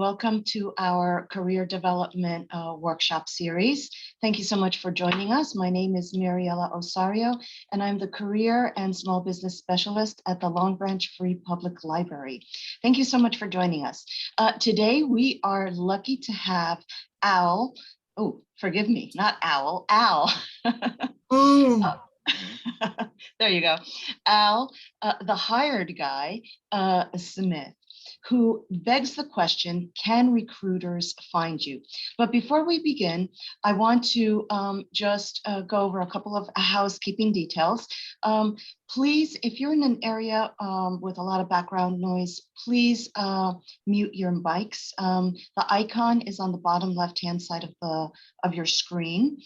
Welcome to our career development workshop series. Thank you so much for joining us. My name is Mariela Osario, and I'm the Career and Small Business Specialist at the Long Branch Free Public Library. Thank you so much for joining us. Today, we are lucky to have Al. Oh, forgive me, not Owl, Al. There you go. Al, the hired guy, Smith, who begs the question, can recruiters find you? But before we begin, I want to just go over a couple of housekeeping details. Please, if you're in an area with a lot of background noise, please mute your mics. The icon is on the bottom left-hand side of your screen.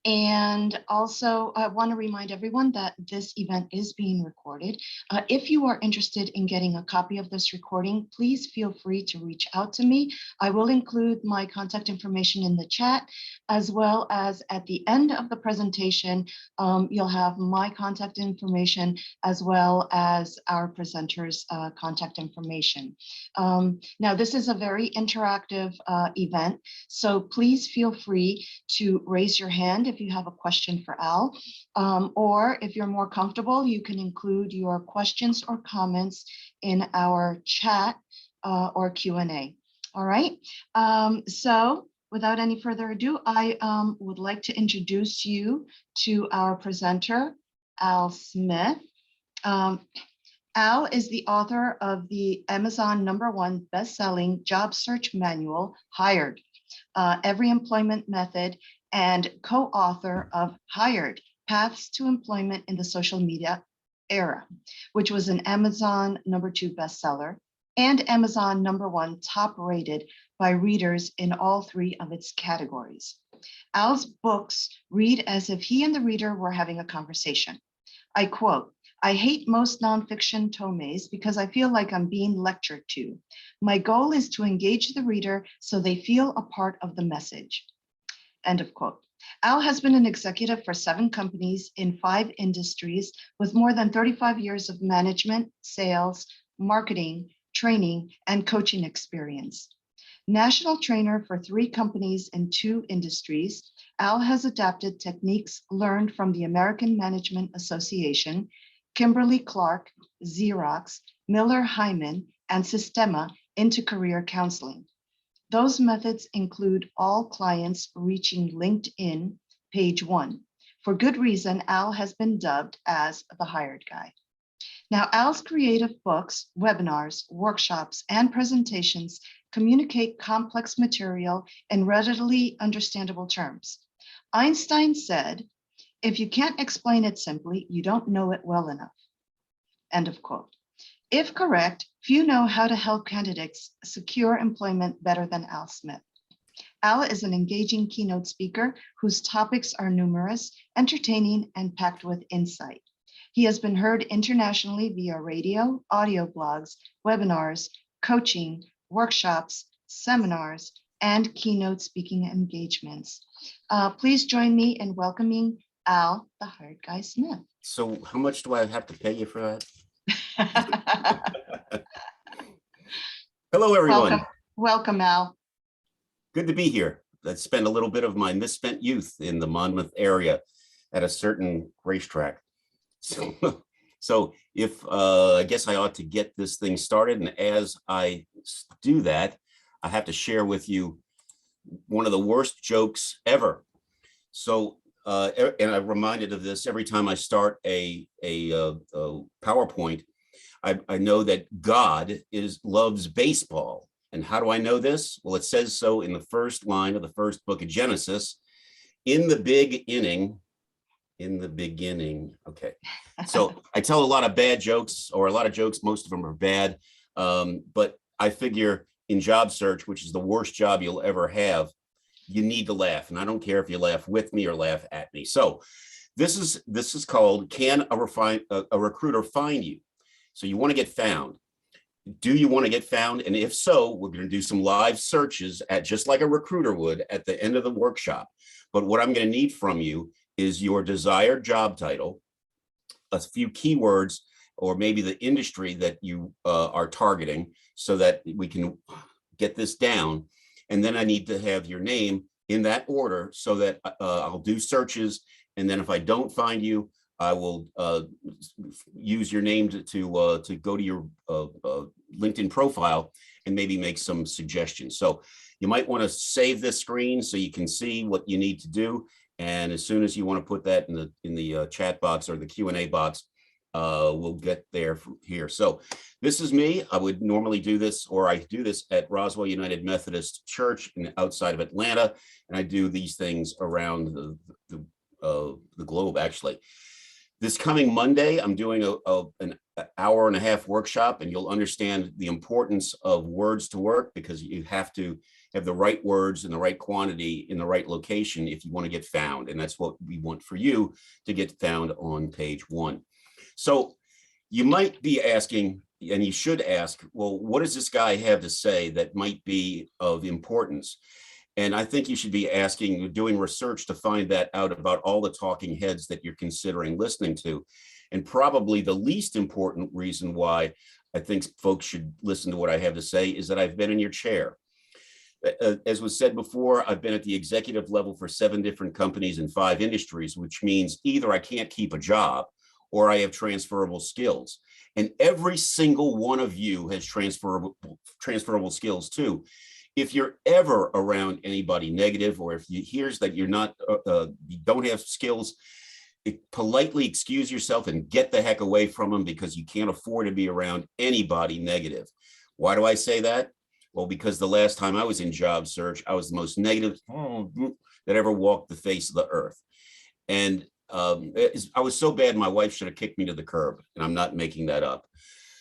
And also, I want to remind everyone that this event is being recorded. If you are interested in getting a copy of this recording, please feel free to reach out to me. I will include my contact information in the chat, as well as at the end of the presentation, you'll have my contact information, as well as our presenters' contact information. Now, this is a very interactive event, so please feel free to raise your hand if you have a question for Al, or if you're more comfortable, you can include your questions or comments in our chat or Q&A. All right, so without any further ado, I would like to introduce you to our presenter, Al Smith. Al is the author of the Amazon #1 best-selling job search manual, Hired, Every Employment Method, and co-author of Hired, Paths to Employment in the Social Media Era, which was an Amazon #2 bestseller and Amazon #1 top rated by readers in all 3 of its categories. Al's books read as if he and the reader were having a conversation. I quote, "I hate most nonfiction tomes because I feel like I'm being lectured to. My goal is to engage the reader so they feel a part of the message." End of quote. Al has been an executive for 7 companies in 5 industries with more than 35 years of management, sales, marketing, training, and coaching experience. National trainer for 3 companies in 2 industries, Al has adapted techniques learned from the American Management Association, Kimberly-Clark, Xerox, Miller-Heiman, and Sistema into career counseling. Those methods include all clients reaching LinkedIn page 1. For good reason, Al has been dubbed as the hired guy. Now, Al's creative books, webinars, workshops, and presentations communicate complex material in readily understandable terms. Einstein said, "If you can't explain it simply, you don't know it well enough." End of quote. If correct, few know how to help candidates secure employment better than Al Smith. Al is an engaging keynote speaker whose topics are numerous, entertaining, and packed with insight. He has been heard internationally via radio, audio blogs, webinars, coaching, workshops, seminars, and keynote speaking engagements. Please join me in welcoming Al, the hired guy Smith. So how much do I have to pay you for that? Hello, everyone. Welcome, Al. Good to be here. I spent a little bit of my misspent youth in the Monmouth area at a certain racetrack. So if I guess I ought to get this thing started. And as I do that, I have to share with you one of the worst jokes ever. So, and I'm reminded of this every time I start a PowerPoint. I know that God loves baseball. And how do I know this? Well, it says so in the first line of the first book of Genesis, in the big inning, in the beginning. Okay. So I tell a lot of bad jokes, or a lot of jokes, most of them are bad. But I figure in job search, which is the worst job you'll ever have, you need to laugh. And I don't care if you laugh with me or laugh at me. So this is called, Can a Recruiter Find You? So you want to get found. Do you want to get found? And if so, we're going to do some live searches at, just like a recruiter would, at the end of the workshop. But what I'm going to need from you is your desired job title, a few keywords, or maybe the industry that you are targeting, so that we can get this down. And then I need to have your name in that order so that I'll do searches. And then if I don't find you, I will use your name to go to your LinkedIn profile and maybe make some suggestions. So you might want to save this screen so you can see what you need to do. And as soon as you want to put that in the chat box or the Q&A box, we'll get there from here. So this is me. I would normally do this, or I do this at Roswell United Methodist Church outside of Atlanta, and I do these things around the globe, actually. This coming Monday, I'm doing an hour and a half workshop, and you'll understand the importance of words to work, because you have to have the right words in the right quantity in the right location if you want to get found. And that's what we want for you to get found on page 1. So you might be asking, and you should ask, well, what does this guy have to say that might be of importance? And I think you should be asking, doing research to find that out about all the talking heads that you're considering listening to. And probably the least important reason why I think folks should listen to what I have to say is that I've been in your chair. As was said before, I've been at the executive level for 7 different companies in 5 industries, which means either I can't keep a job or I have transferable skills. And every single one of you has transferable skills too. If you're ever around anybody negative, or if you hears that you're not, you don't have skills, politely excuse yourself and get the heck away from them, because you can't afford to be around anybody negative. Why do I say that? Well, because the last time I was in job search, I was the most negative that ever walked the face of the earth. And I was so bad, my wife should have kicked me to the curb, and I'm not making that up.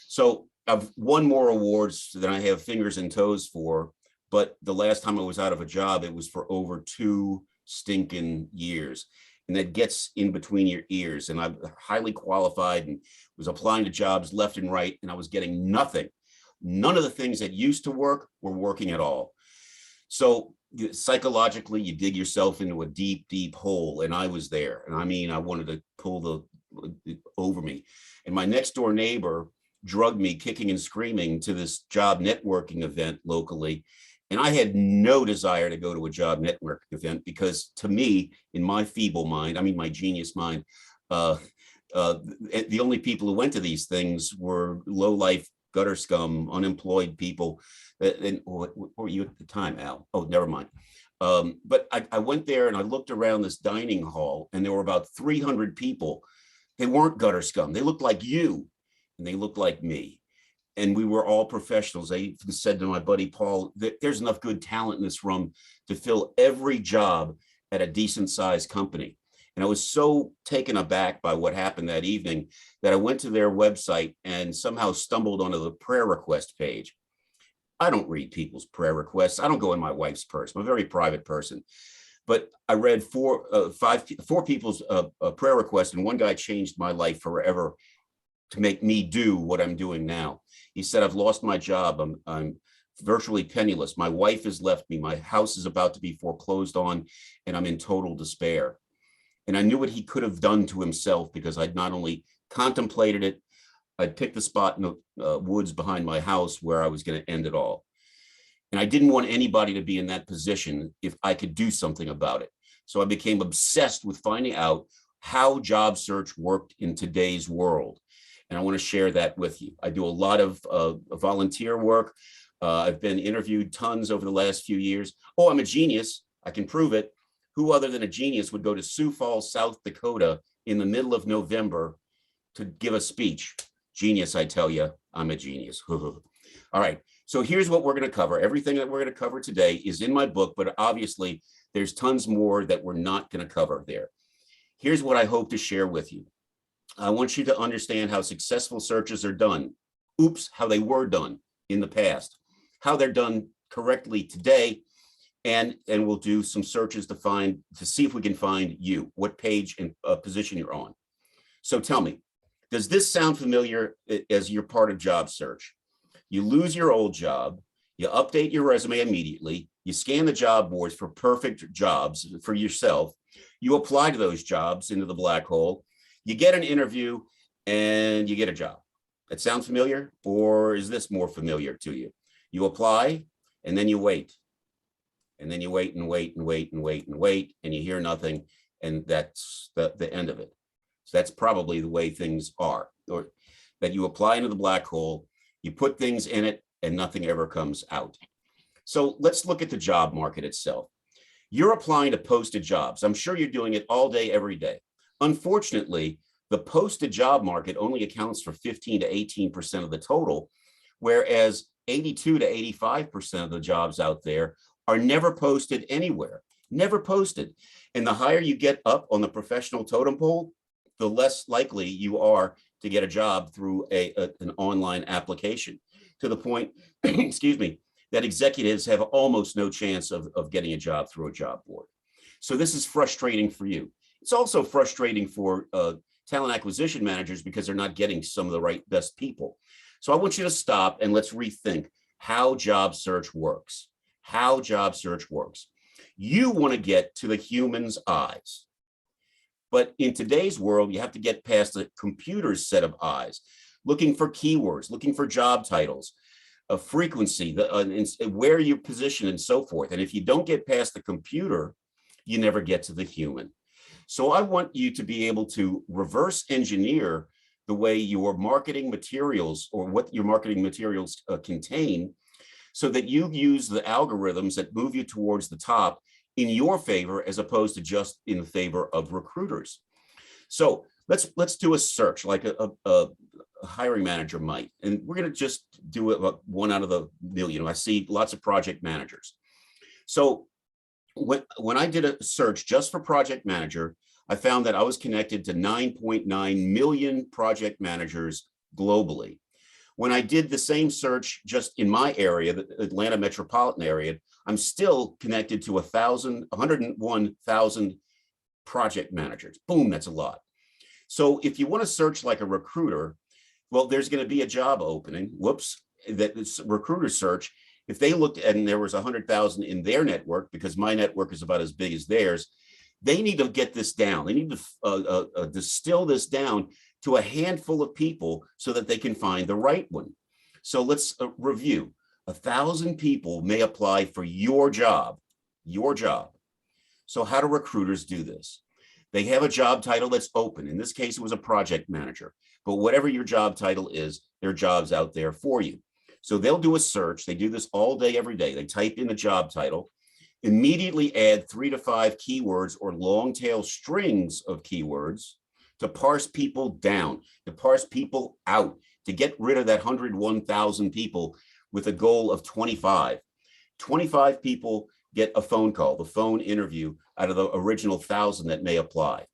So I've won more awards than I have fingers and toes for, but the last time I was out of a job, it was for over 2 stinking years. And that gets in between your ears. And I'm highly qualified and was applying to jobs left and right, and I was getting nothing. None of the things that used to work were working at all. So psychologically, you dig yourself into a deep, deep hole, and I was there. And I mean, I wanted to pull over me. And my next door neighbor drugged me kicking and screaming to this job networking event locally. And I had no desire to go to a job networking event, because to me, in my feeble mind, I mean, my genius mind, the only people who went to these things were low-life, gutter scum, unemployed people. And what were you at the time, Al? Oh, never mind. But I went there and I looked around this dining hall, and there were about 300 people. They weren't gutter scum. They looked like you, and they looked like me. And we were all professionals. I even said to my buddy Paul, there's enough good talent in this room to fill every job at a decent sized company. And I was so taken aback by what happened that evening that I went to their website and somehow stumbled onto the prayer request page. I don't read people's prayer requests. I don't go in my wife's purse. I'm a very private person. But I read four people's prayer requests, and one guy changed my life forever to make me do what I'm doing now. He said, I've lost my job. I'm virtually penniless. My wife has left me. My house is about to be foreclosed on, and I'm in total despair. And I knew what he could have done to himself, because I'd not only contemplated it, I'd picked the spot in the woods behind my house where I was going to end it all. And I didn't want anybody to be in that position if I could do something about it. So I became obsessed with finding out how job search worked in today's world. And I want to share that with you. I do a lot of volunteer work. I've been interviewed tons over the last few years. Oh, I'm a genius. I can prove it. Who other than a genius would go to Sioux Falls, South Dakota in the middle of November to give a speech? Genius, I tell you, I'm a genius. All right. So here's what we're going to cover. Everything that we're going to cover today is in my book, but obviously there's tons more that we're not going to cover there. Here's what I hope to share with you. I want you to understand how successful searches are done. Oops, how they were done in the past, how they're done correctly today, and we'll do some searches to see if we can find you, what page and position you're on. So tell me, does this sound familiar as you're part of job search? You lose your old job, you update your resume immediately, you scan the job boards for perfect jobs for yourself, you apply to those jobs into the black hole, you get an interview, and you get a job. That sound familiar? Or is this more familiar to you? You apply, and then you wait. And then you wait and wait and wait and wait and wait, and you hear nothing, and that's the end of it. So that's probably the way things are, or that you apply into the black hole, you put things in it, and nothing ever comes out. So let's look at the job market itself. You're applying to posted jobs. I'm sure you're doing it all day, every day. Unfortunately, the posted job market only accounts for 15 to 18% of the total, whereas 82 to 85% of the jobs out there are never posted anywhere, never posted. And the higher you get up on the professional totem pole, the less likely you are to get a job through an online application, to the point, excuse me, that executives have almost no chance of getting a job through a job board. So this is frustrating for you. It's also frustrating for talent acquisition managers because they're not getting some of the right best people. So I want you to stop and let's rethink how job search works. How job search works. You want to get to the human's eyes. But in today's world, you have to get past the computer's set of eyes, looking for keywords, looking for job titles, a frequency, where you position and so forth. And if you don't get past the computer, you never get to the human. So I want you to be able to reverse engineer the way your marketing materials or what your marketing materials contain, so that you use the algorithms that move you towards the top in your favor, as opposed to just in favor of recruiters. So let's do a search like a hiring manager might, and we're going to just do it one out of the million. I see lots of project managers. So when I did a search just for project manager, I found that I was connected to 9.9 million project managers globally. When I did the same search just in my area, the Atlanta metropolitan area, I'm still connected to 101,000 project managers. Boom, that's a lot. So if you want to search like a recruiter, well, there's going to be a job opening. Whoops, that recruiter search. If they looked and there was 100,000 in their network, because my network is about as big as theirs, they need to get this down. They need to distill this down to a handful of people so that they can find the right one. So let's review. 1,000 people may apply for your job, your job. So how do recruiters do this? They have a job title that's open. In this case, it was a project manager, but whatever your job title is, there are jobs out there for you. So they'll do a search. They do this all day, every day. They type in the job title, immediately add 3 to 5 keywords or long tail strings of keywords to parse people down, to parse people out, to get rid of that 101,000 people with a goal of 25. 25 people get a phone call, the phone interview, out of the original 1,000 that may apply.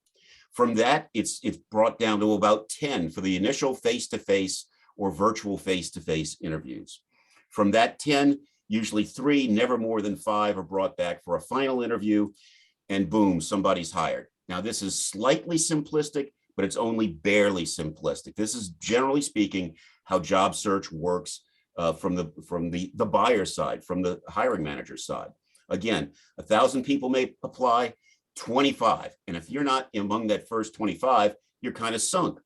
From that, it's brought down to about 10 for the initial face-to-face or virtual face-to-face interviews. From that 10, usually 3, never more than 5 are brought back for a final interview, and boom, somebody's hired. Now, this is slightly simplistic, but it's only barely simplistic. This is, generally speaking, how job search works from the buyer side, from the hiring manager side. Again, 1,000 people may apply, 25. And if you're not among that first 25, you're kind of sunk.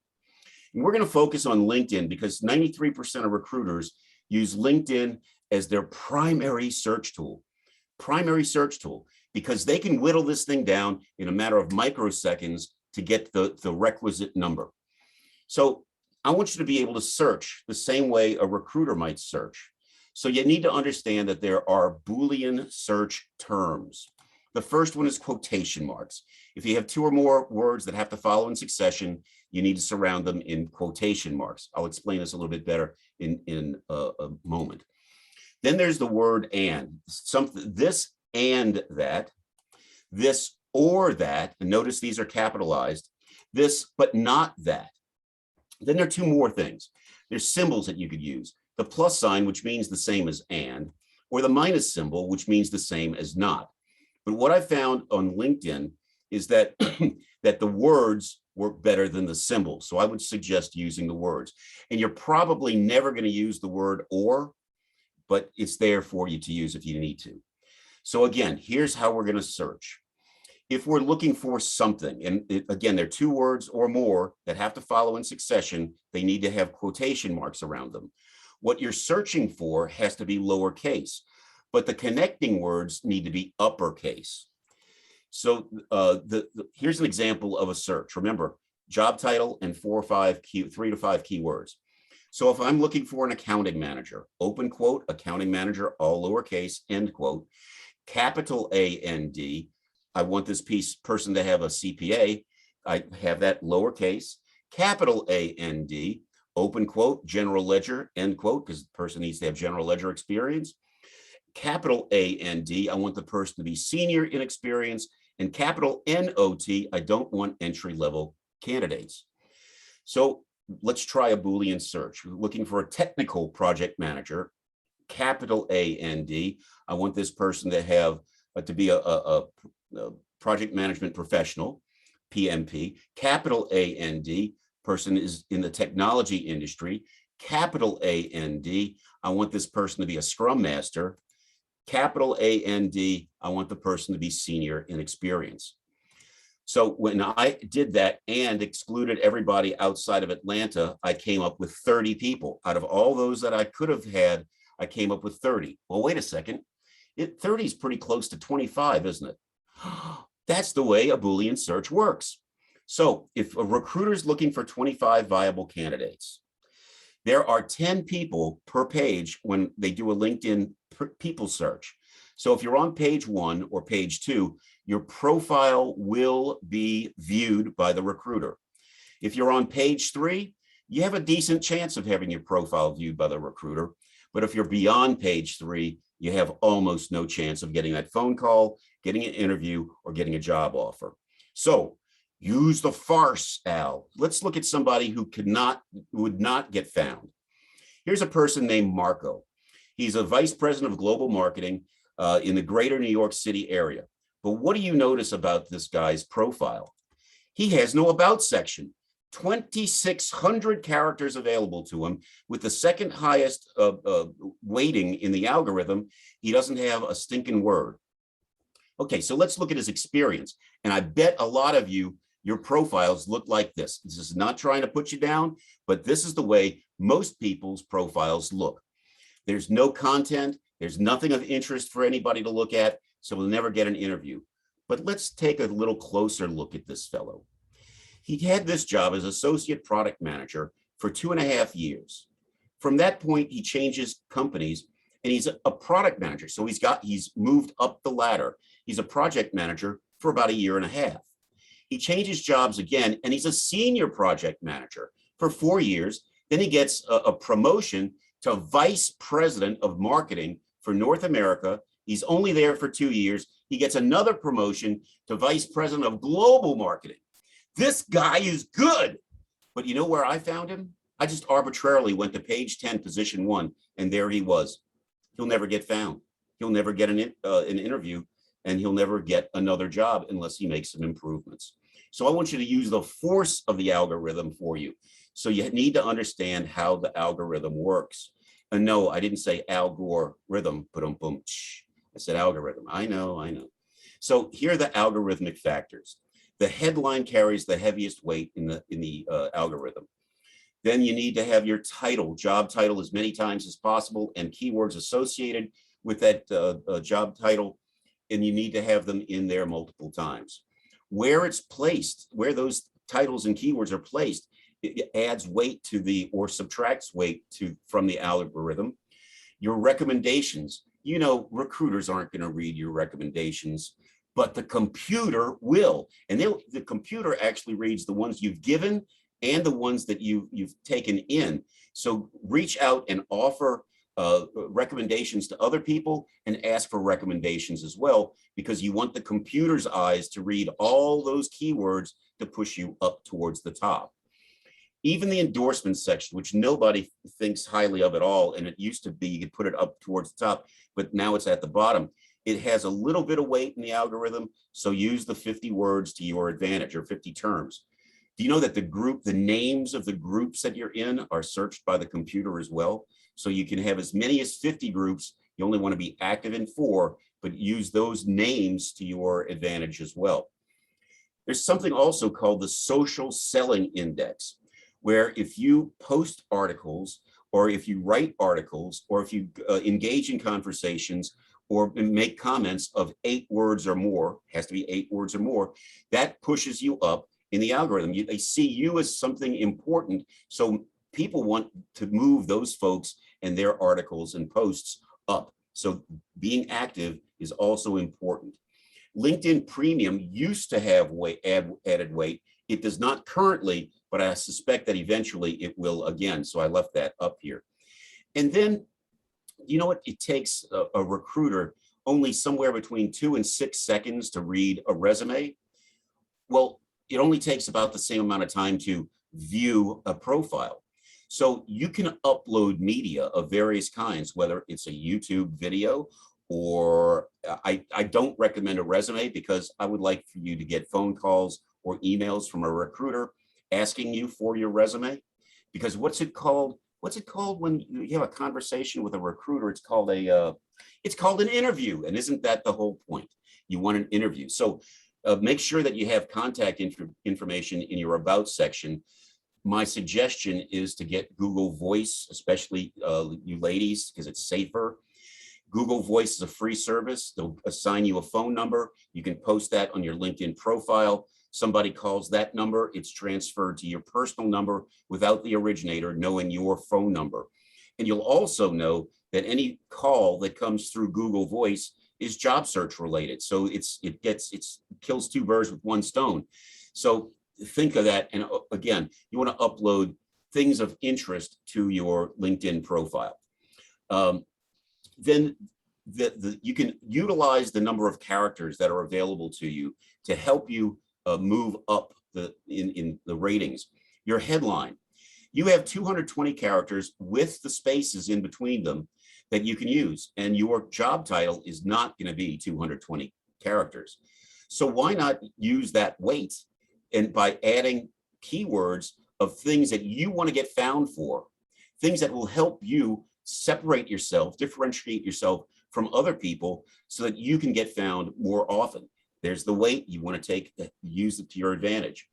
And we're going to focus on LinkedIn because 93% of recruiters use LinkedIn as their primary search tool, because they can whittle this thing down in a matter of microseconds to get the requisite number. So I want you to be able to search the same way a recruiter might search. So you need to understand that there are Boolean search terms. The first one is quotation marks. If you have 2 or more words that have to follow in succession, you need to surround them in quotation marks. I'll explain this a little bit better in a moment. Then there's the word and, something, this and that, this or that, and notice these are capitalized, this but not that. Then there are 2 more things. There's symbols that you could use. The plus sign, which means the same as and, or the minus symbol, which means the same as not. But what I found on LinkedIn is that, that the words work better than the symbols. So I would suggest using the words. And you're probably never going to use the word or, but it's there for you to use if you need to. So again, here's how we're going to search. If we're looking for something, and again, there are 2 words or more that have to follow in succession, they need to have quotation marks around them. What you're searching for has to be lowercase. but the connecting words need to be uppercase. So here's an example of a search. Remember, job title and 3 to 5 keywords. So if I'm looking for an accounting manager, open quote, accounting manager, all lowercase, end quote, capital A-N-D, I want this person to have a CPA, I have that lowercase, capital A-N-D, open quote, general ledger, end quote, because the person needs to have general ledger experience. Capital A-N-D, I want the person to be senior in experience, and capital N-O-T, I don't want entry-level candidates. So let's try a Boolean search. We're looking for a technical project manager, capital A-N-D. I want this person to have to be a project management professional, PMP, capital A-N-D. Person is in the technology industry, capital A-N-D. I want this person to be a scrum master, capital A-N-D. I want the person to be senior in experience. So when I did that and excluded everybody outside of Atlanta, I came up with 30 people. Out of all those that I could have had, I came up with 30. Well, wait a second. 30 is pretty close to 25, isn't it? That's the way a Boolean search works. So if a recruiter is looking for 25 viable candidates, there are 10 people per page when they do a LinkedIn people search. So if you're on page 1 or page 2, your profile will be viewed by the recruiter. If you're on page 3, you have a decent chance of having your profile viewed by the recruiter. But if you're beyond page 3, you have almost no chance of getting that phone call, getting an interview, or getting a job offer. So use the farce, Al. Let's look at somebody who would not get found. Here's a person named Marco. He's a vice president of global marketing in the greater New York City area. But what do you notice about this guy's profile? He has no about section. 2,600 characters available to him with the second highest weighting in the algorithm. He doesn't have a stinking word. Okay, so let's look at his experience. And I bet a lot of you, your profiles look like this. This is not trying to put you down, but this is the way most people's profiles look. There's no content. There's nothing of interest for anybody to look at, so we'll never get an interview. But let's take a little closer look at this fellow. He had this job as associate product manager for 2.5 years. From that point, he changes companies and he's a product manager. So he's moved up the ladder. He's a project manager for about 1.5 years. He changes jobs again and he's a senior project manager for 4 years. Then he gets a promotion to vice president of marketing for North America. He's only there for 2 years. He gets another promotion to vice president of global marketing. This guy is good. But you know where I found him? I just arbitrarily went to page 10, position 1, and there he was. He'll never get found. He'll never get an interview, and he'll never get another job unless he makes some improvements. So I want you to use the force of the algorithm for you. So you need to understand how the algorithm works. And no, I didn't say Al Gore rhythm, boom. I said algorithm. I know. So here are the algorithmic factors. The headline carries the heaviest weight in the algorithm. Then you need to have your title, job title, as many times as possible, and keywords associated with that job title, and you need to have them in there multiple times. Where it's placed, where those titles and keywords are placed, it adds weight to or subtracts weight from the algorithm. Your recommendations, you know, recruiters aren't going to read your recommendations, but the computer will. And the computer actually reads the ones you've given and the ones that you've taken in. So reach out and offer recommendations to other people and ask for recommendations as well, because you want the computer's eyes to read all those keywords to push you up towards the top. Even the endorsement section, which nobody thinks highly of at all, and it used to be you could put it up towards the top, but now it's at the bottom. It has a little bit of weight in the algorithm, so use the 50 words to your advantage, or 50 terms. Do you know that the names of the groups that you're in are searched by the computer as well? So you can have as many as 50 groups. You only want to be active in 4, but use those names to your advantage as well. There's something also called the social selling index, where if you post articles, or if you write articles, or if you engage in conversations, or make comments of 8 words or more, has to be 8 words or more, that pushes you up in the algorithm. They see you as something important. So people want to move those folks and their articles and posts up. So being active is also important. LinkedIn Premium used to have added weight. It does not currently, but I suspect that eventually it will again. So I left that up here. And then, you know what? It takes a recruiter only somewhere between 2 and 6 seconds to read a resume. Well, it only takes about the same amount of time to view a profile. So you can upload media of various kinds, whether it's a YouTube video or I don't recommend a resume because I would like for you to get phone calls or emails from a recruiter asking you for your resume. Because what's it called? What's it called when you have a conversation with a recruiter? It's called an interview. And isn't that the whole point? You want an interview. So make sure that you have contact information in your about section. My suggestion is to get Google Voice, especially you ladies, because it's safer. Google Voice is a free service. They'll assign you a phone number. You can post that on your LinkedIn profile. Somebody calls that number, it's transferred to your personal number without the originator knowing your phone number. And you'll also know that any call that comes through Google Voice is job search related. So it kills 2 birds with 1 stone. So think of that. And again, you want to upload things of interest to your LinkedIn profile. Then you can utilize the number of characters that are available to you to help you move up in the ratings. Your headline, you have 220 characters with the spaces in between them that you can use, and your job title is not going to be 220 characters. So why not use that weight and by adding keywords of things that you want to get found for, things that will help you separate yourself, differentiate yourself from other people so that you can get found more often. There's the weight you want to use it to your advantage.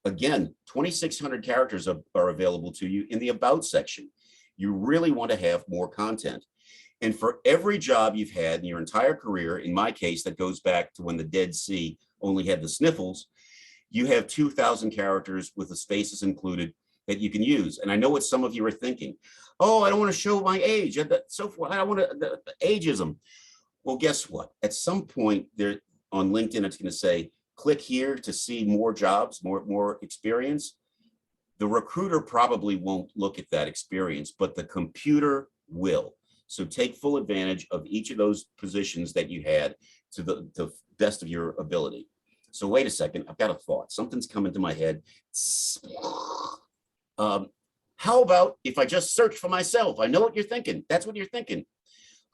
Again, 2,600 characters are available to you in the about section. You really want to have more content. And for every job you've had in your entire career, in my case, that goes back to when the Dead Sea only had the sniffles, you have 2,000 characters with the spaces included that you can use. And I know what some of you are thinking. Oh, I don't want to show my age. So forth. I don't want to ageism. Well, guess what? At some point there on LinkedIn, it's going to say, click here to see more jobs, more experience. The recruiter probably won't look at that experience, but the computer will. So take full advantage of each of those positions that you had to the best of your ability. So wait a second, I've got a thought. Something's coming to my head. How about if I just search for myself? I know what you're thinking. That's what you're thinking.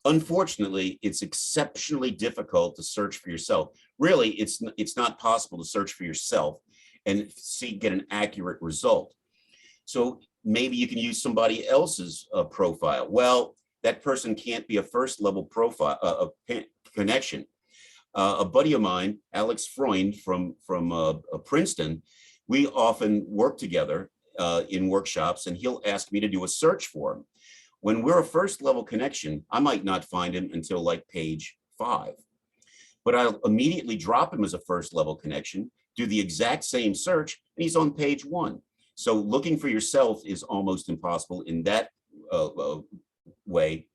Unfortunately, it's exceptionally difficult to search for yourself. Really, it's not possible to search for yourself and get an accurate result. So maybe you can use somebody else's profile. Well, that person can't be a first level profile connection. A buddy of mine, Alex Freund from Princeton, we often work together in workshops, and he'll ask me to do a search for him. When we're a first level connection, I might not find him until like page 5, but I'll immediately drop him as a first level connection, do the exact same search, and he's on page 1. So looking for yourself is almost impossible in that way.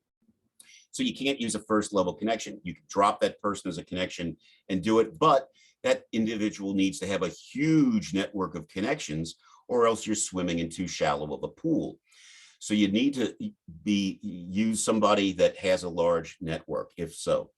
So you can't use a first level connection. You can drop that person as a connection and do it, but that individual needs to have a huge network of connections, or else you're swimming in too shallow of a pool. So you need to use somebody that has a large network, if so.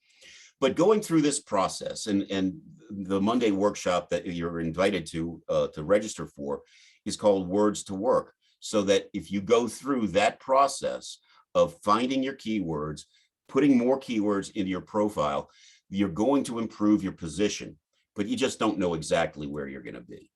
But going through this process and the Monday workshop that you're invited to register for is called Words to Work. So that if you go through that process of finding your keywords, putting more keywords into your profile, you're going to improve your position, but you just don't know exactly where you're going to be.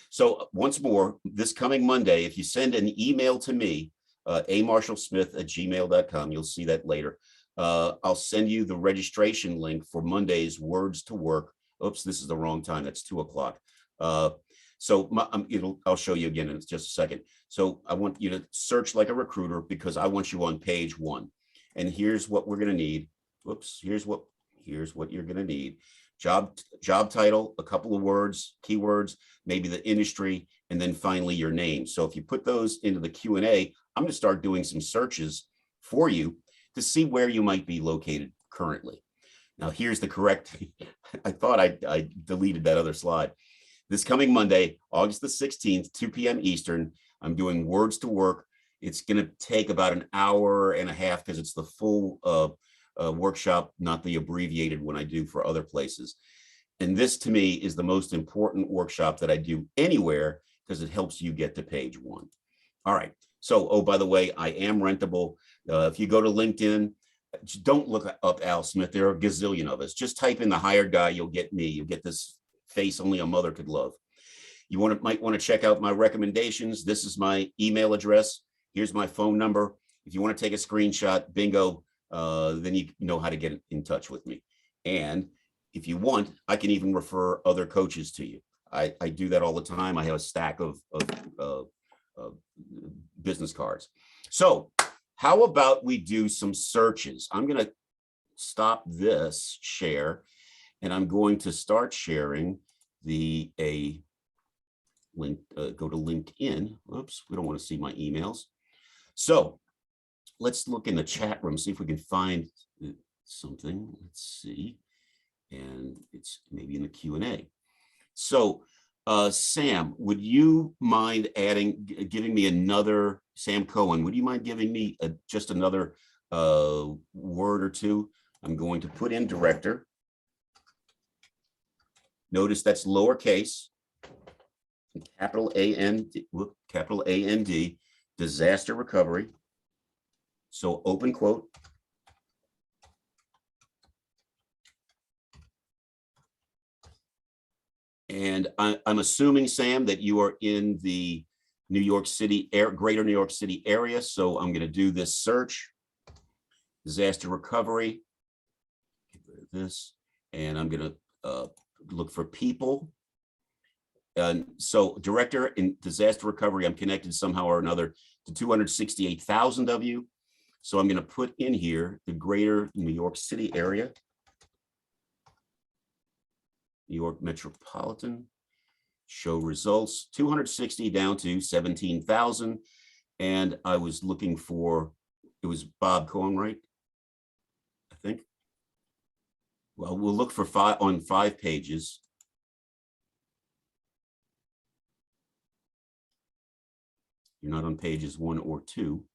So once more, this coming Monday, if you send an email to me, amarshallsmith@gmail.com, you'll see that later. I'll send you the registration link for Monday's Words to Work. Oops, this is the wrong time. That's 2 o'clock. So I'll show you again in just a second. So I want you to search like a recruiter because I want you on page 1. And here's what we're going to need. whoops, here's what you're going to need. Job title, a couple of words, keywords, maybe the industry, and then finally your name. So if you put those into the Q&A, I'm going to start doing some searches for you to see where you might be located currently. Now here's the correct, I thought I deleted that other slide. This coming Monday, August the 16th, 2 p.m. Eastern, I'm doing Words to Work. It's going to take about an hour and a half because it's the full workshop, not the abbreviated one I do for other places. And this to me is the most important workshop that I do anywhere because it helps you get to page 1. All right. So, oh, by the way, I am rentable. If you go to LinkedIn, don't look up Al Smith. There are a gazillion of us. Just type in the hired guy. You'll get me. You'll get this face only a mother could love. You might want to check out my recommendations. This is my email address. Here's my phone number. If you want to take a screenshot, bingo, then you know how to get in touch with me. And if you want, I can even refer other coaches to you. I do that all the time. I have a stack of business cards. So how about we do some searches? I'm going to stop this share, and I'm going to start sharing a link. Go to LinkedIn. Oops, we don't want to see my emails. So let's look in the chat room, see if we can find something. Let's see. And it's maybe in the Q&A. So Sam, would you mind giving me another, Sam Cohen, would you mind giving me just another word or two? I'm going to put in director. Notice that's lowercase, capital A-N-D, disaster recovery. So open quote. And I'm assuming, Sam, that you are in the New York City, greater New York City area. So I'm going to do this search, disaster recovery, get rid of this, and I'm going to look for people. And so director in disaster recovery, I'm connected somehow or another to 268,000 of you. So I'm going to put in here the greater New York City area. New York metropolitan, show results, 260 down to 17,000. And I was looking for, it was Bob Cohen, right? I think. Well, we'll look for 5 pages. You're not on pages 1 or 2.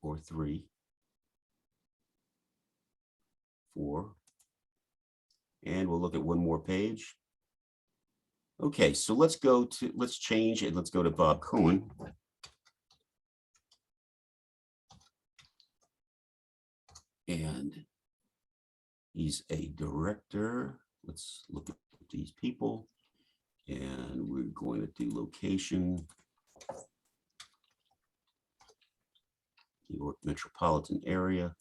Or 3. 4. And we'll look at one more page. Okay, so let's change it. Let's go to Bob Cohen. And he's a director. Let's look at these people. And we're going to do location. New York metropolitan area.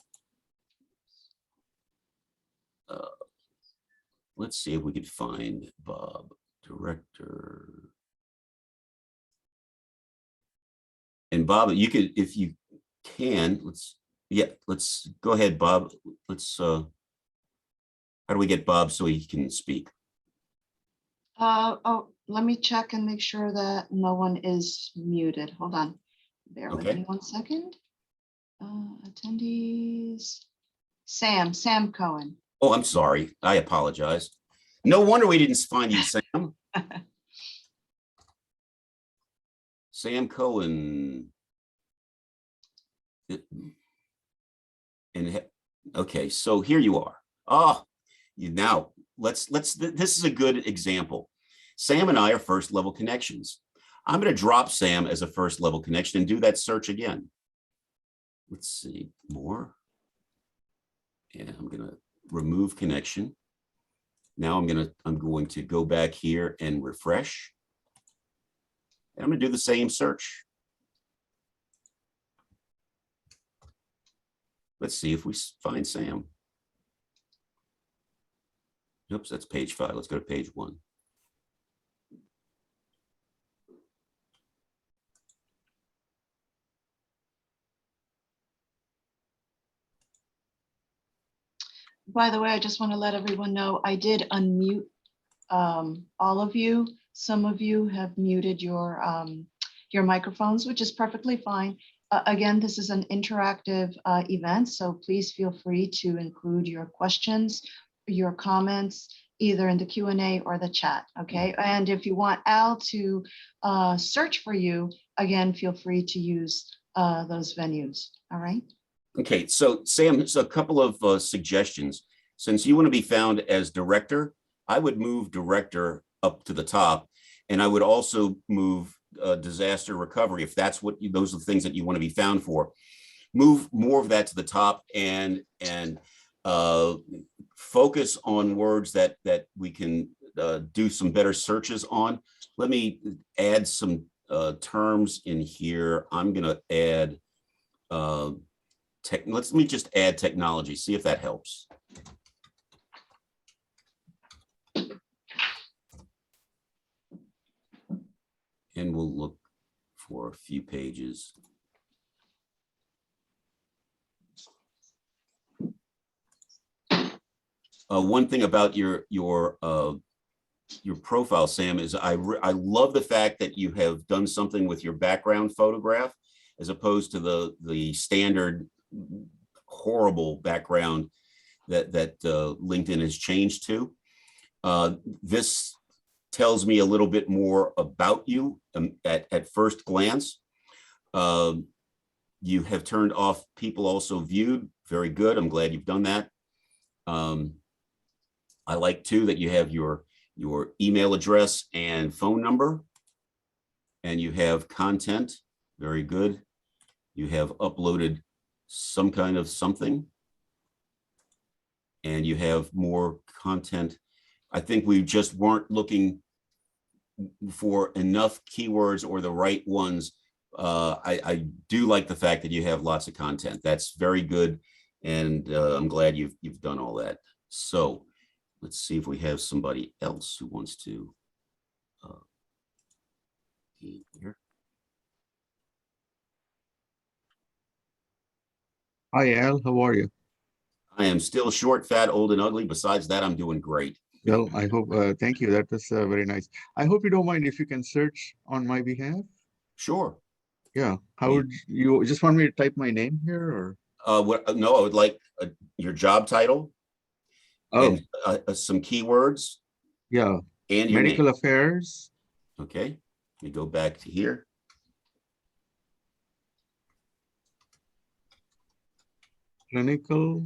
Let's see if we could find Bob, director. And Bob, you could, if you can, let's go ahead, Bob. How do we get Bob so he can speak? Oh, let me check and make sure that no one is muted. Hold on. Bear with me 1 second. Attendees. Sam Cohen. Oh, I'm sorry. I apologize. No wonder we didn't find you, Sam. Sam Cohen. And okay, so here you are. Now this is a good example. Sam and I are first level connections. I'm going to drop Sam as a first level connection and do that search again. Let's see, more. And I'm going to remove connection. Now I'm going to go back here and refresh. And I'm going to do the same search. Let's see if we find Sam. Oops, that's page 5. Let's go to page 1. By the way, I just want to let everyone know, I did unmute all of you. Some of you have muted your microphones, which is perfectly fine. Again, this is an interactive event, so please feel free to include your questions, your comments, either in the Q&A or the chat, okay? And if you want Al to search for you, again, feel free to use those venues, all right? Okay, so Sam, there's a couple of suggestions. Since you want to be found as director, I would move director up to the top, and I would also move disaster recovery, if that's what those are the things that you want to be found for. Move more of that to the top, and focus on words that we can do some better searches on. Let me add some terms in here. I'm going to add let me just add technology, see if that helps. And we'll look for a few pages. One thing about your profile, Sam, is I love the fact that you have done something with your background photograph, as opposed to the standard horrible background that LinkedIn has changed to. This tells me a little bit more about you at first glance. You have turned off people also viewed. Very good. I'm glad you've done that. I like too that you have your email address and phone number, and you have content. Very good. You have uploaded some kind of something, and you have more content. I think we just weren't looking for enough keywords or the right ones. I do like the fact that you have lots of content. That's very good, and I'm glad you've done all that. So let's see if we have somebody else who wants to here. Hi, Al. How are you? I am still short, fat, old, and ugly. Besides that, I'm doing great. Well, I hope, thank you. That was very nice. I hope you don't mind if you can search on my behalf. Sure. Yeah. How would you just want me to type my name here, or? No, I would like your job title. Oh, and some keywords. yeah. And your medical name. affairs. Okay. Let me go back to here. Clinical.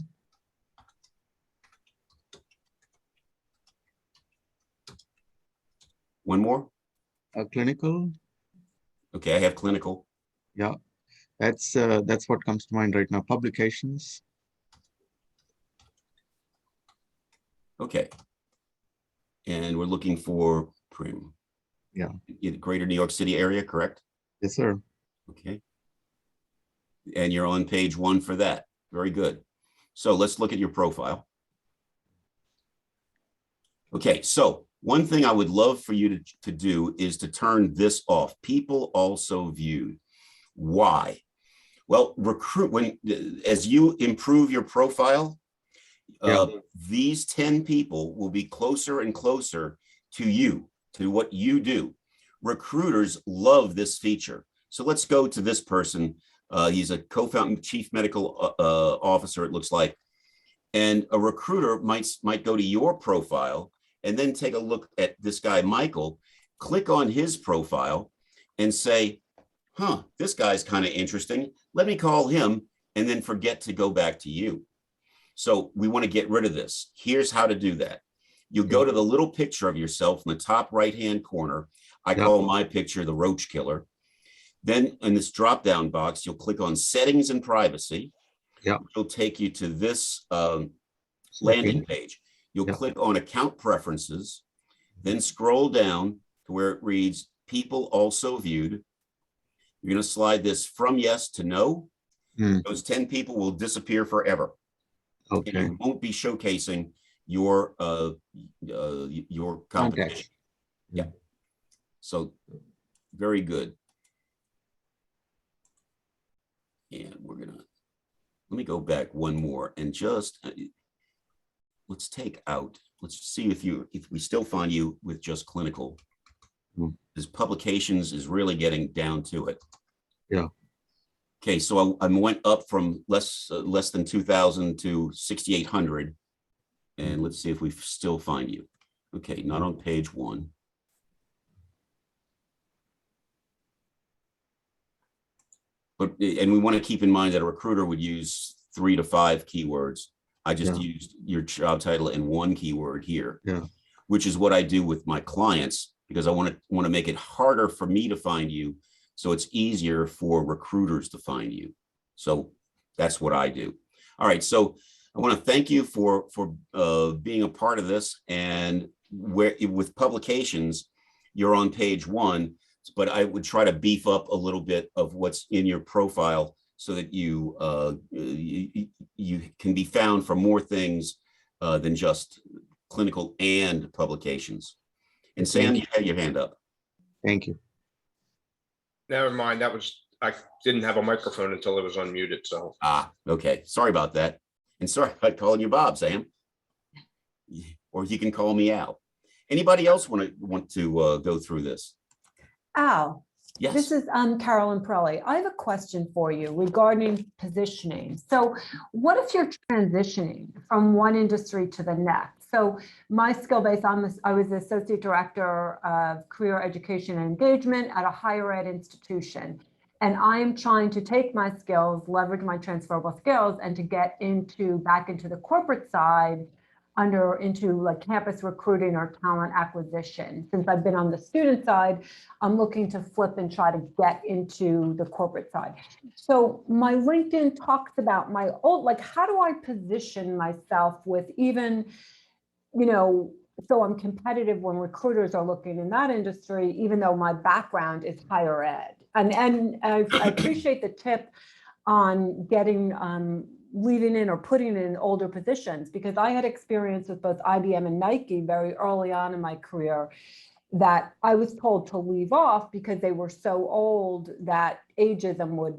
One more. Clinical. Okay, I have clinical. Yeah, that's what comes to mind right now. Publications. Okay. And we're looking for Prim. Yeah. Greater New York City area, correct? Yes, sir. Okay. And you're on page 1 for that. Very good. So let's look at your profile. Okay, so one thing I would love for you to do is to turn this off. People also viewed. Why? Well, as you improve your profile, these 10 people will be closer and closer to you, to what you do. Recruiters love this feature. So let's go to this person. He's a co-founder, chief medical officer, it looks like. And a recruiter might go to your profile and then take a look at this guy, Michael, click on his profile and say, huh, this guy's kind of interesting. Let me call him, and then forget to go back to you. So we want to get rid of this. Here's how to do that. You go to the little picture of yourself in the top right-hand corner. I call my picture the roach killer. Then in this drop-down box, you'll click on settings and privacy. It'll take you to this landing page. You'll click on account preferences, then scroll down to where it reads people also viewed. You're going to slide this from yes to no. Those 10 people will disappear forever. Okay. And you won't be showcasing your competition. Yeah. So very good. And we're gonna, let me go back one more and just, let's take out, let's see if we still find you with just clinical. Because publications is really getting down to it. Yeah. Okay, so I went up from less than 2,000 to 6,800. And let's see if we still find you. Okay, not on page 1. But, and we want to keep in mind that a recruiter would use 3 to 5 keywords. I just used your job title and 1 keyword here, which is what I do with my clients, because I want to make it harder for me to find you, so it's easier for recruiters to find you. So that's what I do. All right, so I want to thank you for being a part of this. And where with publications, you're on page 1, but I would try to beef up a little bit of what's in your profile so that you can be found for more things than just clinical and publications. And Sam, you had your hand up. Thank you. Never mind. I didn't have a microphone until it was unmuted. So. Okay. Sorry about that. And sorry about calling you Bob, Sam. Or you can call me Al. Anybody else want to go through this? Al, yes. This is Carolyn Pirelli. I have a question for you regarding positioning. So what if you're transitioning from one industry to the next? So my skill base, I was the Associate Director of Career Education and Engagement at a higher ed institution. And I am trying to take my skills, leverage my transferable skills, and to get back into the corporate side, into like campus recruiting or talent acquisition. Since I've been on the student side, I'm looking to flip and try to get into the corporate side. So my LinkedIn talks about my old, like, how do I position myself with even, so I'm competitive when recruiters are looking in that industry, even though my background is higher ed. And I appreciate the tip on getting leading in or putting in older positions, because I had experience with both IBM and Nike very early on in my career that I was told to leave off because they were so old that ageism would,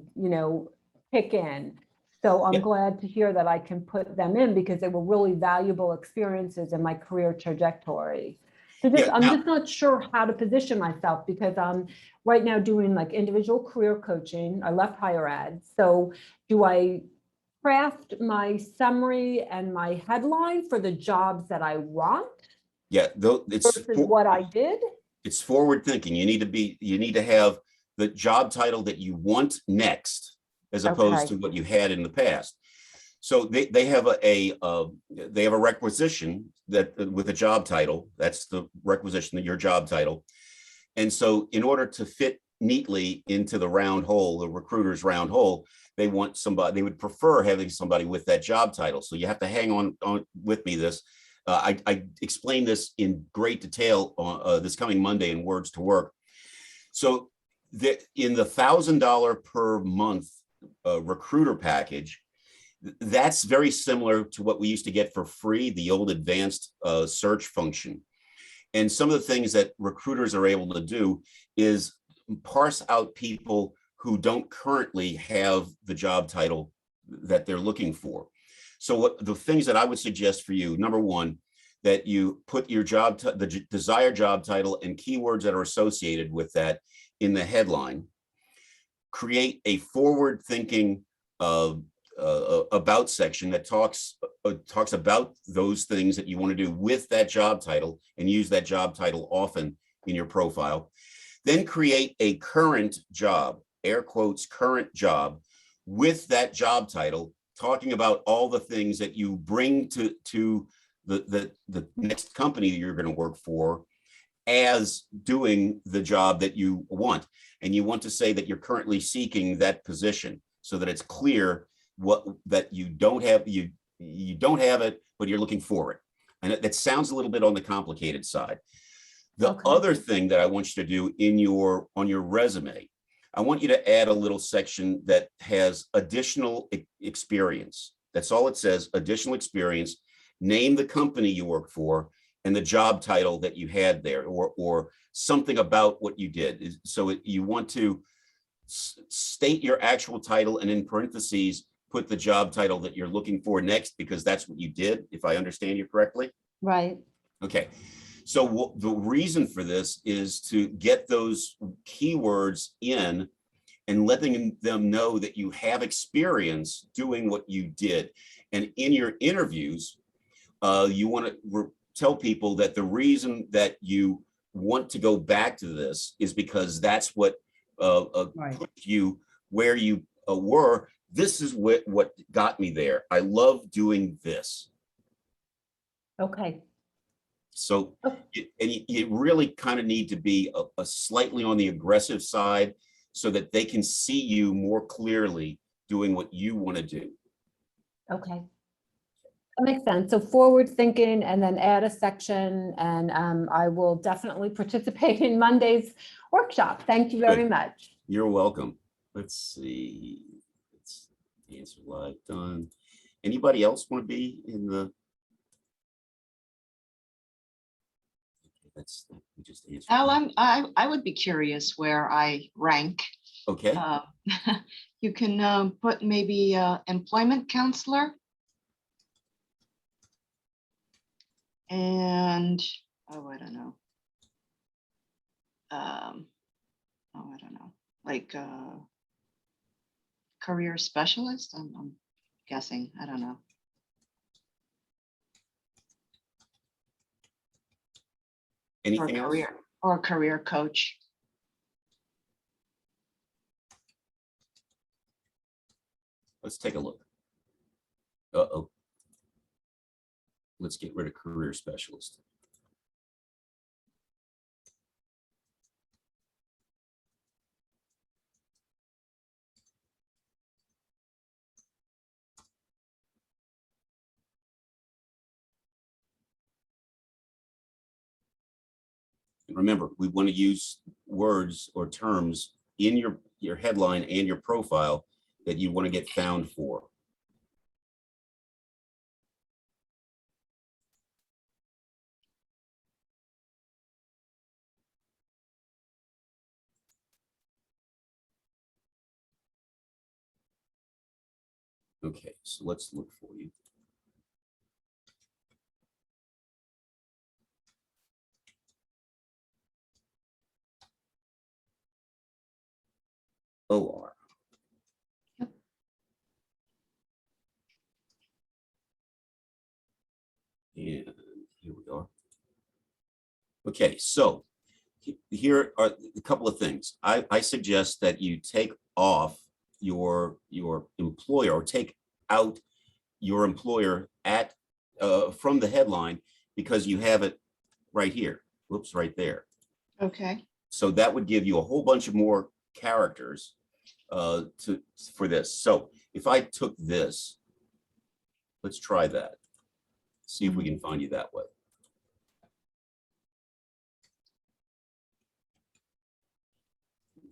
kick in. So I'm glad to hear that I can put them in because they were really valuable experiences in my career trajectory. So I'm just not sure how to position myself, because I'm right now doing like individual career coaching. I left higher ed. So do I craft my summary and my headline for the jobs that I want? Yeah, versus what I did. It's forward thinking. You need to have the job title that you want next, as opposed to what you had in the past. So they have a requisition that with a job title. That's the requisition that your job title. And so in order to fit neatly into the round hole, the recruiter's round hole, they want somebody, they would prefer having somebody with that job title. So you have to hang on with me this. I explained this in great detail on this coming Monday in Words to Work. So in the $1,000 per month recruiter package, that's very similar to what we used to get for free, the old advanced search function. And some of the things that recruiters are able to do is parse out people who don't currently have the job title that they're looking for. So what the things that I would suggest for you, number one, that you put your the desired job title and keywords that are associated with that in the headline. Create a forward-thinking about section that talks about those things that you want to do with that job title, and use that job title often in your profile. Then create a current job, air quotes, current job, with that job title, talking about all the things that you bring to the next company you're going to work for as doing the job that you want. And you want to say that you're currently seeking that position, so that it's clear that you don't have it, but you're looking for it. And that sounds a little bit on the complicated side. The other thing that I want you to do on your resume, I want you to add a little section that has additional experience. That's all it says, additional experience. Name the company you work for and the job title that you had there, or something about what you did. So you want to state your actual title, and in parentheses, put the job title that you're looking for next because that's what you did, if I understand you correctly. Right. Okay, so the reason for this is to get those keywords in and letting them know that you have experience doing what you did. And in your interviews, you want to tell people that the reason that you want to go back to this is because that's what Right. put you where you were. This is what got me there. I love doing this. Okay. So, you really kind of need to be a slightly on the aggressive side so that they can see you more clearly doing what you want to do. Okay. That makes sense. So forward thinking and then add a section, and I will definitely participate in Monday's workshop. Thank you very Good. much. You're welcome. Let's see. Let's answer live done. Anybody else want to be in the? That's we just answered. Al, I would be curious where I rank. Okay. You can put maybe employment counselor. And, oh, I don't know. Oh, I don't know, like career specialist, I'm guessing, I don't know. Anything else? Or career coach. Let's take a look. Uh-oh. Let's get rid of career specialist. And remember, we want to use words or terms in your headline and your profile that you want to get found for. Okay, so let's look for you. OR. Yep. And here we are. Okay, so here are a couple of things. I suggest that you take off your employer, or take out your employer at from the headline, because you have it right here. Whoops, right there. Okay. So that would give you a whole bunch of more characters for this. So if I took this, let's try that. See if we can find you that way.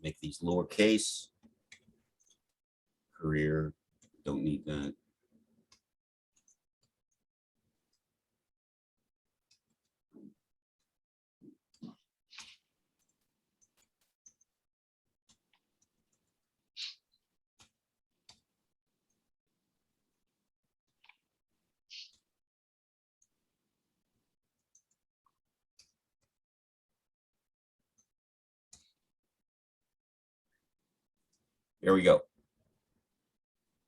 Make these lowercase. Career, don't need that. There we go.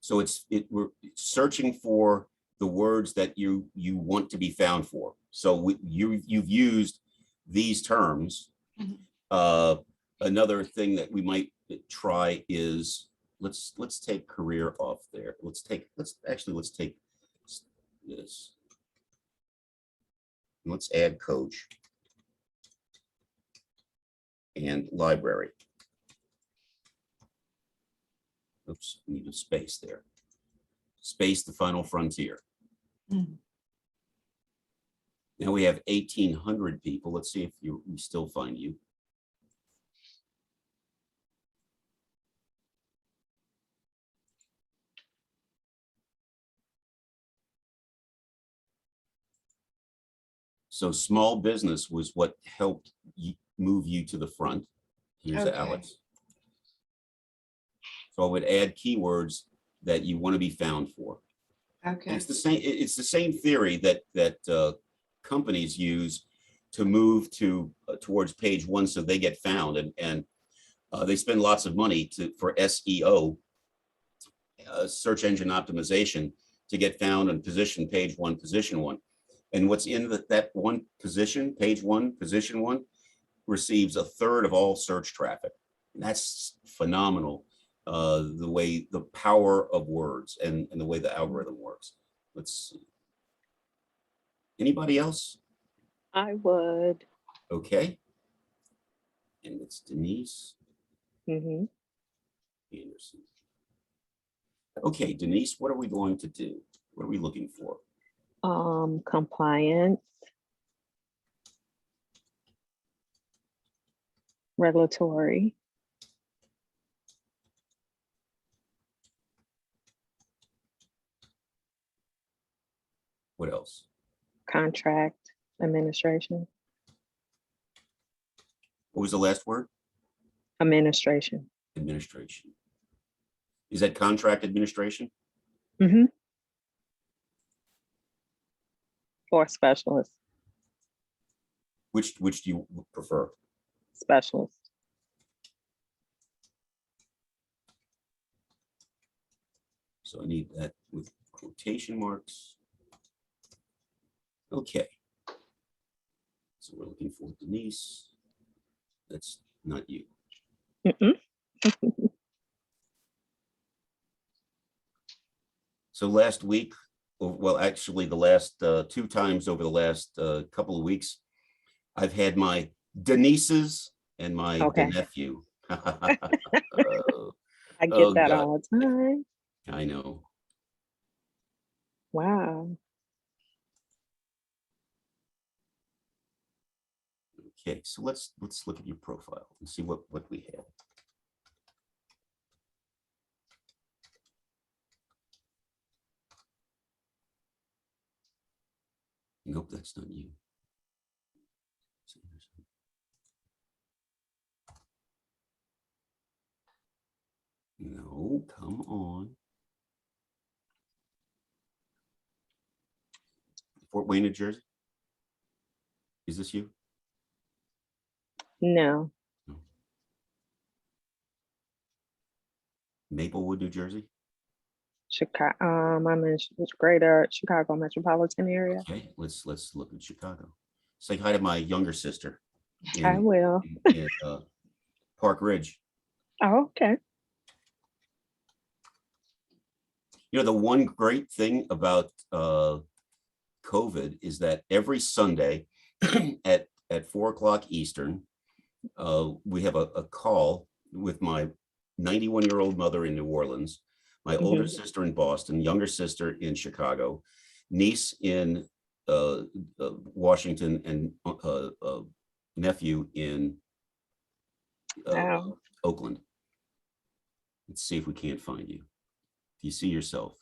So we're searching for the words that you want to be found for. So you've used these terms. Mhm. Another thing that we might try is let's take career off there. Let's take this. Let's add coach and library. Oops, we need a space there. Space, the final frontier. Mhm. Now we have 1,800 people. Let's see if we still find you. So small business was what helped move you to the front. Here's Okay. Alex. So I would add keywords that you want to be found for. And Okay. it's the same theory that companies use to move towards page one so they get found, and they spend lots of money for SEO, search engine optimization, to get found on page one, position one. And what's in that one position, page one, position one, receives a third of all search traffic. And that's phenomenal. The power of words and the way the algorithm works. Let's see. Anybody else? I would. Okay. And it's Denise Hmm. Anderson. Okay, Denise, what are we going to do? What are we looking for? Compliance, regulatory, What else? contract, administration, What was the last word? administration. Administration. Is that contract administration? Hmm. Or specialist, Which do you prefer? specialist. So I need that with quotation marks. Okay. So we're looking for Denise. That's not you. Mm-mm. So last week, well, actually the last 2 times over the last couple of weeks, I've had my Denises and my Okay. nephew. I get Oh, that God. all the time. I know. Wow. Okay, so let's look at your profile and see what we have. Nope, that's not you. No, come on. Fort Wayne, New Jersey. Is this you? No. Maplewood, New Jersey. Chicago. I'm in greater Chicago metropolitan area. Okay, let's look at Chicago. Say hi to my younger sister. I will. in Park Ridge. Oh, okay. You know, the one great thing about COVID is that every Sunday at 4 o'clock Eastern, we have a call with my 91-year-old mother in New Orleans, my older sister in Boston, younger sister in Chicago, niece in Washington, and nephew in Wow. Oakland. Let's see if we can't find you. If you see yourself.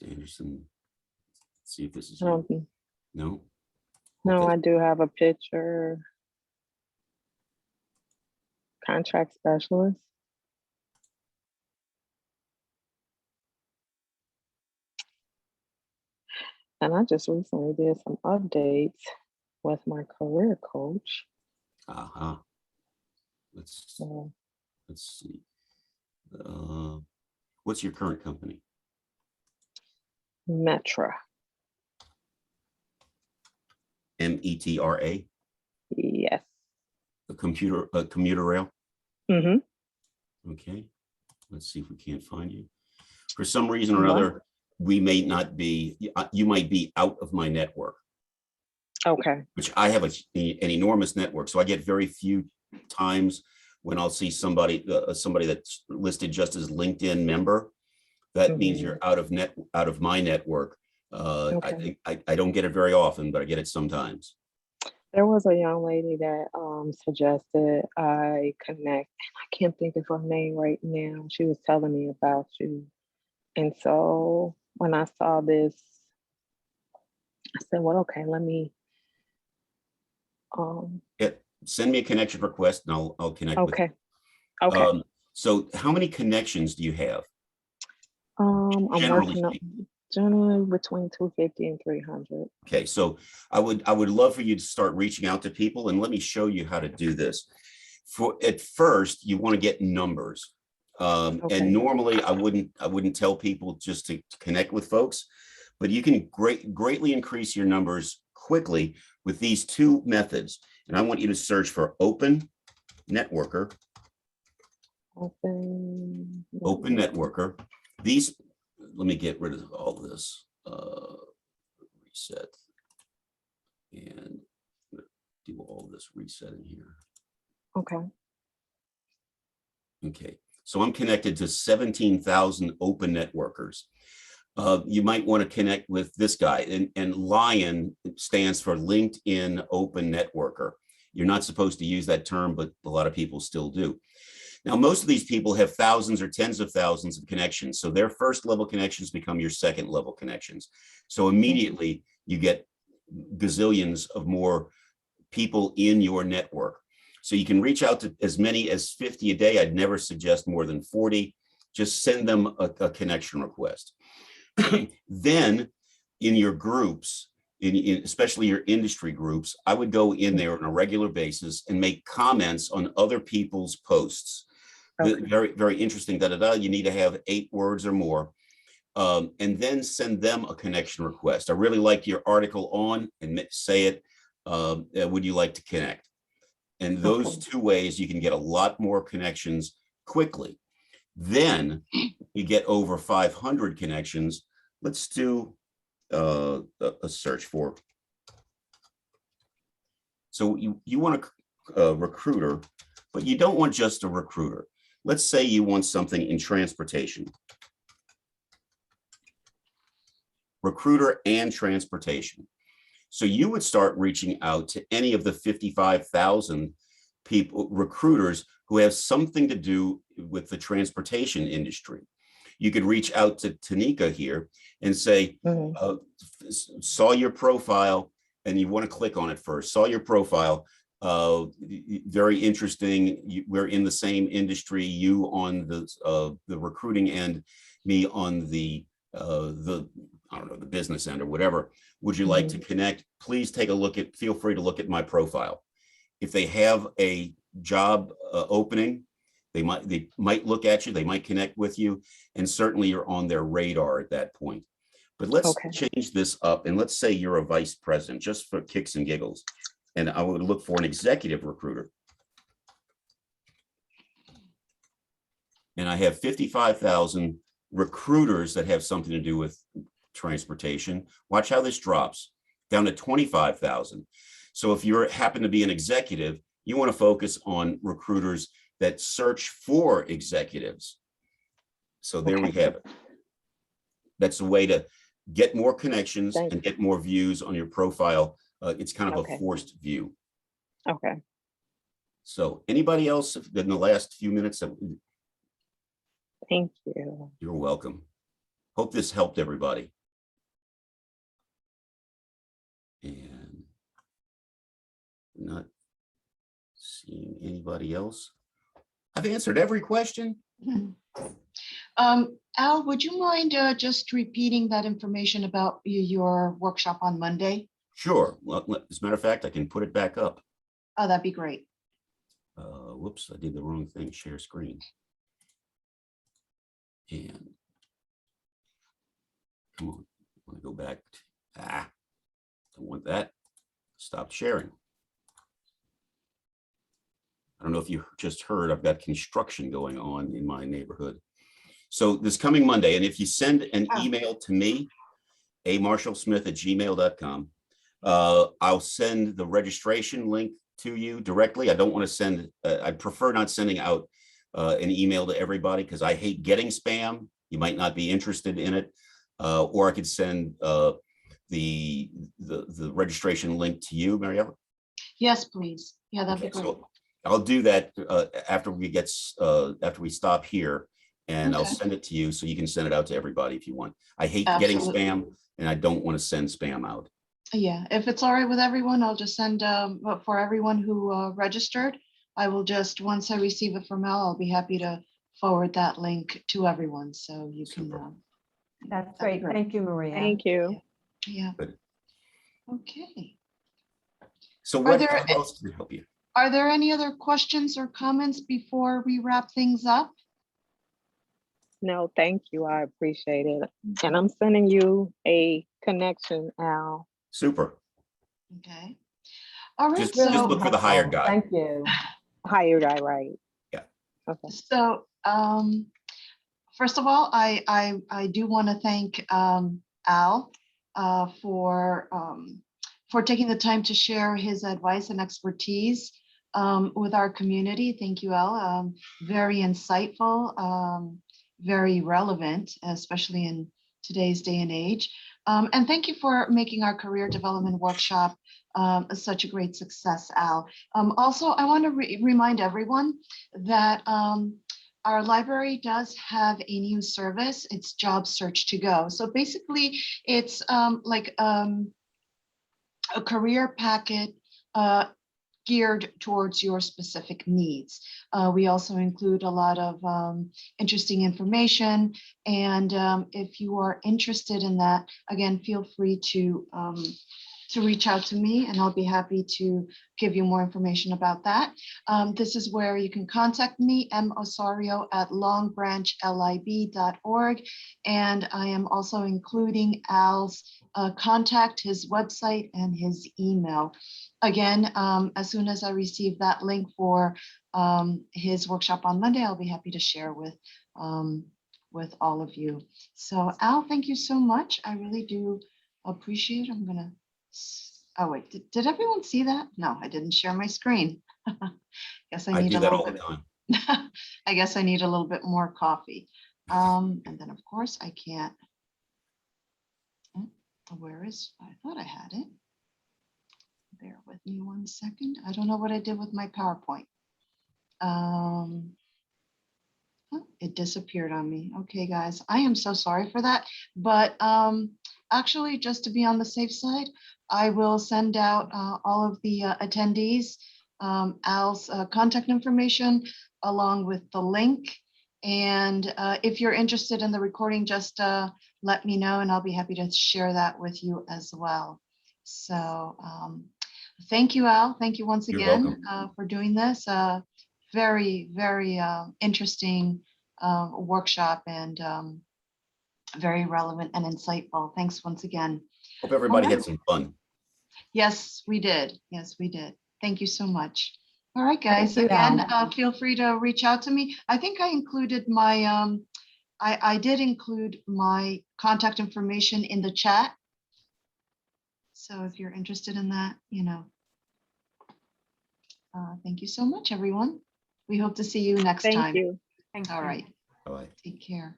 Anderson. Let's see if this is you. No. No, Okay. I do have a picture. Contract specialist. And I just recently did some updates with my career coach. Uh-huh. Let's So see. What's your current company? Metra. METRA? Yes. A commuter rail? Mm-hmm. Okay. Let's see if we can't find you. For some reason or What? other, we may not be, you might be out of my network, Okay. which I have an enormous network. So I get very few times when I'll see somebody that's listed just as LinkedIn member. That means you're out of my network. Okay. I don't get it very often, but I get it sometimes. There was a young lady that suggested I connect. I can't think of her name right now. She was telling me about you. And so when I saw this, I said, well, okay, let me Send me a connection request and I'll connect with you. okay. Okay. So how many connections do you have? I'm Generally working on generally between 250 and 300. Okay, so I would love for you to start reaching out to people, and let me show you how to do this. At first, you want to get numbers. Okay. And normally I wouldn't tell people just to connect with folks, but you can greatly increase your numbers quickly with these two methods. And I want you to search for open networker. Open Networker. These, let me get rid of all this. Reset. And do all this resetting here. Okay. Okay, so I'm connected to 17,000 open networkers. You might want to connect with this guy, and LION stands for LinkedIn Open Networker. You're not supposed to use that term, but a lot of people still do. Now, most of these people have thousands or tens of thousands of connections. So their first level connections become your second level connections. So immediately you get gazillions of more people in your network. So you can reach out to as many as 50 a day. I'd never suggest more than 40. Just send them a connection request. Then in your groups, especially your industry groups, I would go in there on a regular basis and make comments on other people's posts. Okay. Very, very interesting. You need to have 8 words or more. And then send them a connection request. I really like your article on, and say it, would you like to connect? And those two ways you can get a lot more connections quickly. Then you get over 500 connections. Let's do a search for. So you want a recruiter, but you don't want just a recruiter. Let's say you want something in transportation. Recruiter and transportation. So you would start reaching out to any of the 55,000 people, recruiters who have something to do with the transportation industry. You could reach out to Tanika here and say, saw your profile, and you want to click on it first. Saw your profile, very interesting. We're in the same industry. You on the recruiting end, me on the I don't know, the business end or whatever. Would you like to connect? Please take a look at, feel free to look at my profile. If they have a job opening, they might look at you, they might connect with you, and certainly you're on their radar at that point. But let's change this up, and let's say you're a vice president, just for kicks and giggles. And I would look for an executive recruiter. And I have 55,000 recruiters that have something to do with transportation. Watch how this drops down to 25,000. So if you happen to be an executive, you want to focus on recruiters that search for executives. So there we have it. That's a way to get more connections and get more views on your profile. It's kind of a forced view. Okay. So anybody else in the last few minutes? Thank you. You're welcome. Hope this helped everybody. And not seeing anybody else. I've answered every question. Al, would you mind just repeating that information about your workshop on Monday? Sure. Well, as a matter of fact, I can put it back up. Oh, that'd be great. Whoops, I did the wrong thing. Share screen. And come on, I want to go back. Don't want that. Stop sharing. I don't know if you just heard, I've got construction going on in my neighborhood. So this coming Monday, and if you send an email to me, amarshallsmith@gmail.com, I'll send the registration link to you directly. I don't want to send, I prefer not sending out an email to everybody because I hate getting spam. You might not be interested in it. Or I could send the registration link to you, Mariella. Yes, please. Yeah, that'd be great. So I'll do that after we stop here, and I'll send it to you so you can send it out to everybody if you want. I hate getting spam, and I don't want to send spam out. Yeah, if it's all right with everyone, I'll just send for everyone who registered, I will just, once I receive it from Al, I'll be happy to forward that link to everyone, so you can. Super. That's that'd be great. Thank you, Maria. Thank you. Yeah. Good. Okay. So Are what there- how else can I help you? Are there any other questions or comments before we wrap things up? No, thank you. I appreciate it. And I'm sending you a connection, Al. Super. Okay. All right. Just Really look for the hired helpful. guy. Thank you. Hire guy, right? Yeah. Okay. So, first of all, I do want to thank Al for taking the time to share his advice and expertise with our community. Thank you, Al. Very insightful, very relevant, especially in today's day and age. And thank you for making our career development workshop such a great success, Al. Also, I want to remind everyone that our library does have a new service. It's Job Search to Go. So basically, it's like a career packet geared towards your specific needs. We also include a lot of interesting information. And if you are interested in that, again, feel free to reach out to me and I'll be happy to give you more information about that. This is where you can contact me, mosario@longbranchlib.org. And I am also including Al's contact, his website, and his email. Again, as soon as I receive that link for his workshop on Monday, I'll be happy to share with all of you. So Al, thank you so much. I really do appreciate it. I'm gonna, oh wait, did everyone see that? No, I didn't share my screen. Guess I I need do a that little all the bit. time. I guess I need a little bit more coffee. And then of course I can't. Where is, I thought I had it. Bear with me 1 second. I don't know what I did with my PowerPoint. Oh, it disappeared on me. Okay, guys, I am so sorry for that. But actually, just to be on the safe side, I will send out all of the attendees, Al's contact information, along with the link. And if you're interested in the recording, just let me know and I'll be happy to share that with you as well. So thank you, Al. Thank you once You're again welcome. for doing this. Very, very interesting workshop and very relevant and insightful. Thanks once again. Hope everybody All had right. some fun. Yes, we did. Yes, we did. Thank you so much. All right, guys. you, Again, Al. feel free to reach out to me. I think I included my, I did include my contact information in the chat. So if you're interested in that, you know. Thank you so much, everyone. We hope to see you next Thank time. you. Thank All you. right. Bye-bye. Take care.